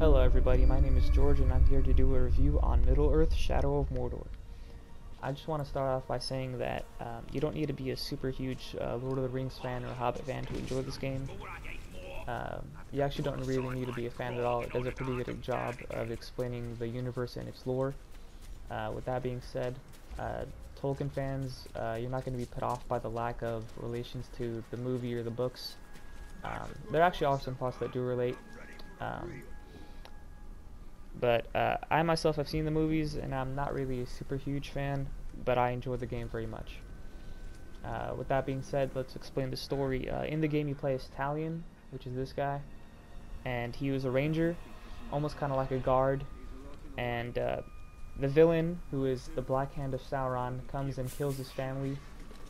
Hello everybody, my name is George and I'm here to do a review on Middle-earth: Shadow of Mordor. I just want to start off by saying that you don't need to be a super huge Lord of the Rings fan or Hobbit fan to enjoy this game. You actually don't really need to be a fan at all. It does a pretty good job of explaining the universe and its lore. With that being said, Tolkien fans, you're not going to be put off by the lack of relations to the movie or the books. There actually are some plots that do relate. But I myself have seen the movies, and I'm not really a super huge fan, but I enjoy the game very much. With that being said, let's explain the story. In the game you play as Talion, which is this guy, and he was a ranger, almost kind of like a guard, and the villain, who is the Black Hand of Sauron, comes and kills his family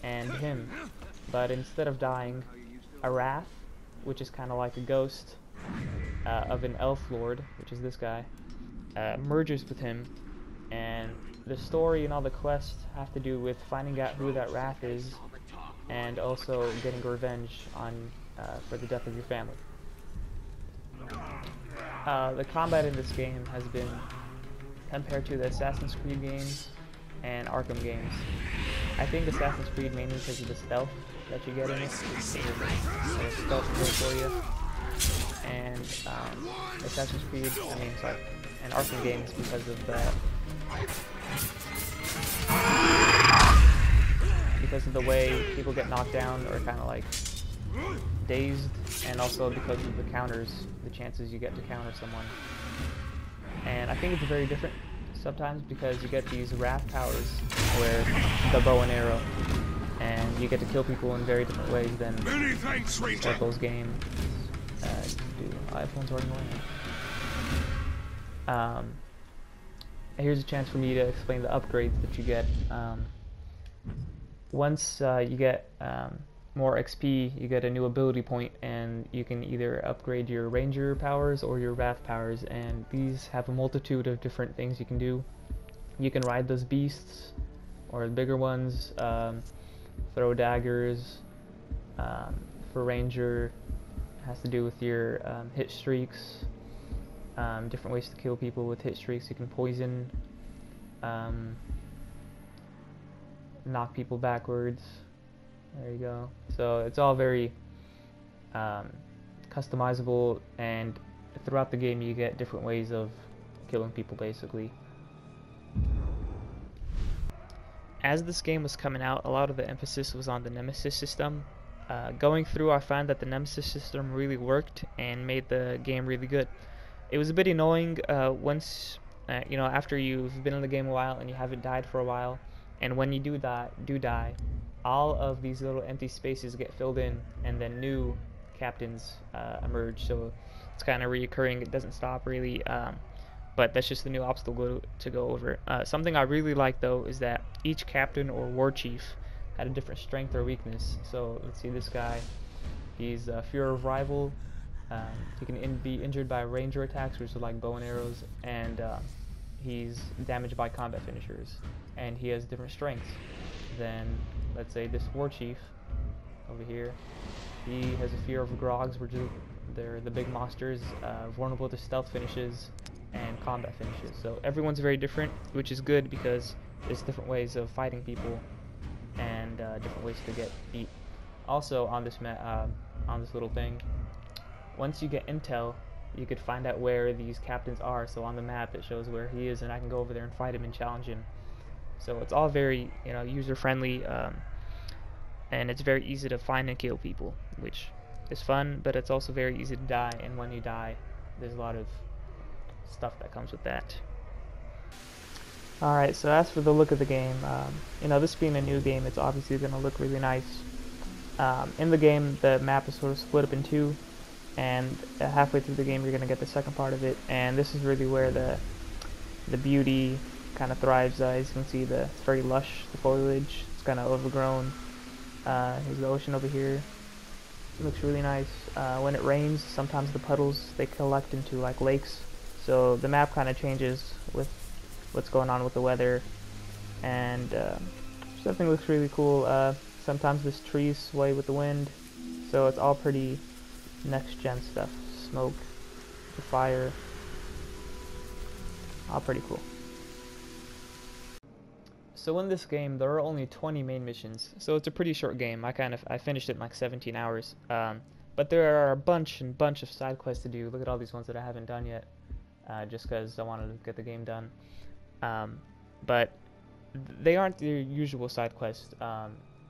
and him, but instead of dying, a wrath, which is kind of like a ghost of an elf lord, which is this guy, merges with him, and the story and all the quests have to do with finding out who that wrath is and also getting revenge on for the death of your family. The combat in this game has been compared to the Assassin's Creed games and Arkham games. I think Assassin's Creed mainly because of the stealth that you get in it. It's stealth good for you. And Assassin's Creed, and Arkham games because of the way people get knocked down or kind of like dazed, and also because of the counters, the chances you get to counter someone. And I think it's very different sometimes because you get these wrath powers where the bow and arrow, and you get to kill people in very different ways than what those games do. iPhone's already going. Here's a chance for me to explain the upgrades that you get. Once you get more XP, you get a new ability point, and you can either upgrade your ranger powers or your wrath powers, and these have a multitude of different things you can do. You can ride those beasts, or the bigger ones, throw daggers. For ranger, it has to do with your hit streaks, different ways to kill people with hit streaks. You can poison, knock people backwards. There you go. So it's all very customizable, and throughout the game you get different ways of killing people basically. As this game was coming out, a lot of the emphasis was on the Nemesis system. Going through, I found that the Nemesis system really worked and made the game really good. It was a bit annoying once, after you've been in the game a while and you haven't died for a while, and when you do die, all of these little empty spaces get filled in, and then new captains emerge. So it's kind of reoccurring. It doesn't stop really, but that's just the new obstacle to go over. Something I really like though is that each captain or war chief had a different strength or weakness. So let's see this guy. He's Fear of Rival. He can be injured by ranger attacks, which are like bow and arrows, and he's damaged by combat finishers, and he has different strengths. Then let's say this war chief over here, he has a fear of grogs, which they're the big monsters, vulnerable to stealth finishes and combat finishes. So everyone's very different, which is good because there's different ways of fighting people and different ways to get beat. Also on this on this little thing, once you get intel, you could find out where these captains are. So on the map it shows where he is, and I can go over there and fight him and challenge him. So it's all very user friendly, and it's very easy to find and kill people, which is fun, but it's also very easy to die, and when you die there's a lot of stuff that comes with that. Alright, so as for the look of the game, this being a new game, it's obviously going to look really nice. In the game, the map is sort of split up in two, and halfway through the game you're going to get the second part of it, and this is really where the beauty kind of thrives. As you can see, it's very lush, the foliage, it's kind of overgrown. Here's the ocean over here. It looks really nice. When it rains, sometimes the puddles, they collect into like lakes, so the map kind of changes with what's going on with the weather, and something looks really cool. Sometimes this trees sway with the wind, so it's all pretty next gen stuff. Smoke, the fire, All pretty cool. So in this game, there are only 20 main missions, so it's a pretty short game. I finished it in like 17 hours. But there are a bunch of side quests to do. Look at all these ones that I haven't done yet, just because I wanted to get the game done. But they aren't the usual side quests.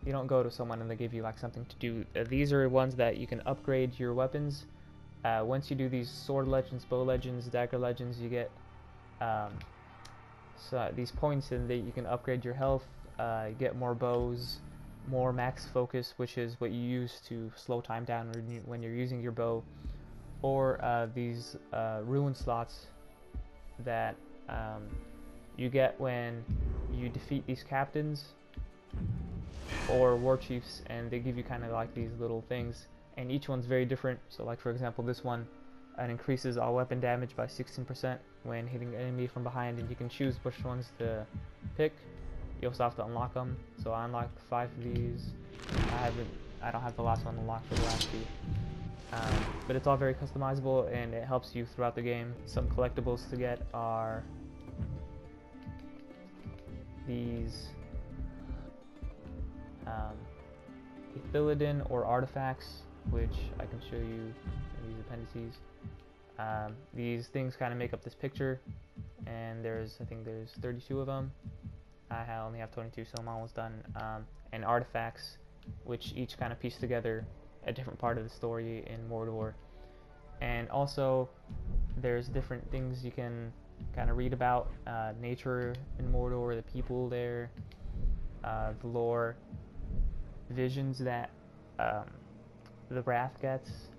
You don't go to someone and they give you like something to do. These are ones that you can upgrade your weapons. Once you do these sword legends, bow legends, dagger legends, you get these points, and you can upgrade your health, get more bows, more max focus, which is what you use to slow time down when you're using your bow, or these ruin slots that you get when you defeat these captains or war chiefs, and they give you kind of like these little things, and each one's very different. So like for example, this one, it increases all weapon damage by 16% when hitting an enemy from behind, and you can choose which ones to pick. You also have to unlock them. So I unlocked 5 of these. I don't have the last one unlocked for the last few. But it's all very customizable, and it helps you throughout the game. Some collectibles to get are these Ithilidin or artifacts, which I can show you in these appendices. These things kind of make up this picture, and I think there's 32 of them. I only have 22, so I'm almost done. And artifacts, which each kind of piece together a different part of the story in Mordor. And also, there's different things you can kind of read about, nature in Mordor, the people there, the lore, visions that the Wrath gets,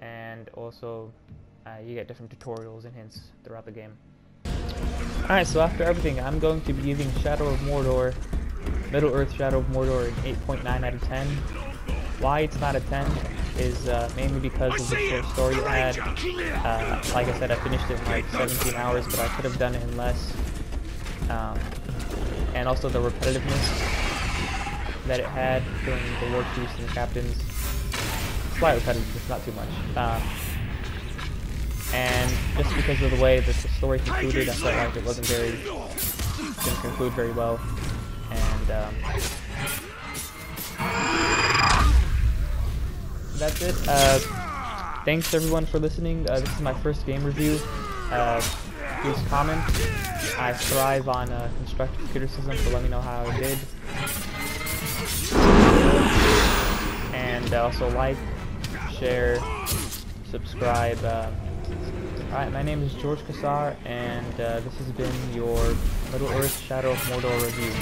and also you get different tutorials and hints throughout the game. Alright, so after everything, I'm going to be giving Shadow of Mordor, Middle-earth Shadow of Mordor, an 8.9 out of 10. Why it's not a 10 is mainly because of the short story it had. Like I said, I finished it in like 17 hours, but I could have done it in less. And also the repetitiveness that it had during the war chiefs and the captains. Slight repetitiveness, not too much. And just because of the way that the story concluded, I felt like it didn't conclude very well. And that's it. Thanks everyone for listening. This is my first game review. Please comment. I thrive on constructive criticism, so let me know how I did. And also like, share, subscribe. Alright, my name is George Kassar, and this has been your Middle-earth Shadow of Mordor review.